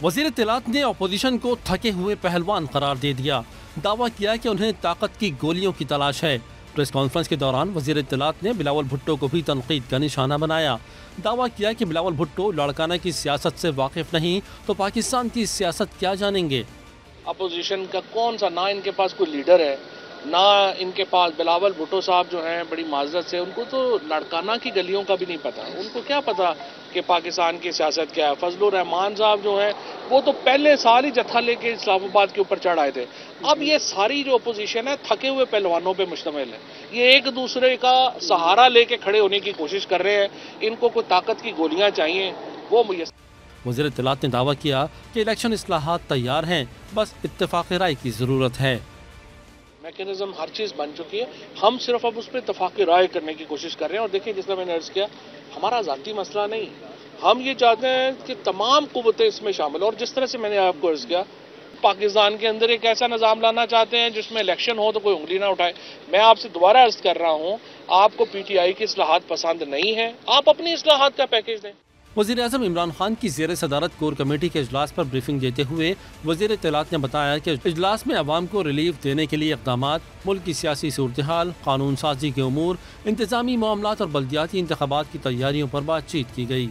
वज़ीर इत्तलात ने अपोजिशन को थके हुए पहलवान करार दे दिया। दावा किया कि उन्हें ताकत की गोलियों की तलाश है। प्रेस कॉन्फ्रेंस के दौरान वज़ीर इत्तलात ने बिलावल भुट्टो को भी तनकीद का निशाना बनाया। दावा किया कि बिलावल भुट्टो लड़काना की सियासत से वाकिफ नहीं तो पाकिस्तान की सियासत क्या जानेंगे। अपोजिशन का कौन सा, ना इनके पास कोई लीडर है, ना इनके पास बिलावल भुट्टो साहब जो हैं, बड़ी माजरत से उनको तो लड़काना की गलियों का भी नहीं पता। उनको क्या पता कि पाकिस्तान की सियासत क्या है। फजलुर रहमान साहब जो हैं वो तो पहले साल ही जत्था लेके इस्लामाबाद के ऊपर चढ़ आए थे। अब ये सारी जो अपोजिशन है थके हुए पहलवानों पे मुश्तमिल है। ये एक दूसरे का सहारा लेके खड़े होने की कोशिश कर रहे हैं। इनको कोई ताकत की गोलियां चाहिए, वो वज़ीर इत्तलात ने दावा किया कि इलेक्शन इस्लाहात तैयार हैं, बस इत्तेफाक राय की ज़रूरत है। मैकेनिज्म हर चीज़ बन चुकी है, हम सिर्फ अब उस पर इत्तेफाक राय करने की कोशिश कर रहे हैं। और देखिए, जिस तरह मैंने अर्ज़ किया, हमारा ज़ाती मसला नहीं, हम ये चाहते हैं कि तमाम कुव्वतें इसमें शामिल हो। और जिस तरह से मैंने आपको अर्ज़ किया, पाकिस्तान के अंदर एक ऐसा निज़ाम लाना चाहते हैं जिसमें इलेक्शन हो तो कोई उंगली ना उठाए। मैं आपसे दोबारा अर्ज़ कर रहा हूँ, आपको PTI की इस्लाहात पसंद नहीं है, आप अपनी इस्लाहात का पैकेज दें। वज़ीर आज़म इमरान खान की ज़ेर सदारत कोर कमेटी के इजलास पर ब्रीफिंग देते हुए वज़ीर इत्तलात ने बताया कि इजलास में अवाम को रिलीफ देने के लिए इक़दामात, मुल्क की सियासी सूरत हाल, कानून साजी के उमूर, इंतज़ामी मामलात और बल्दियाती इंतख़ाबात की तैयारियों पर बातचीत की गई।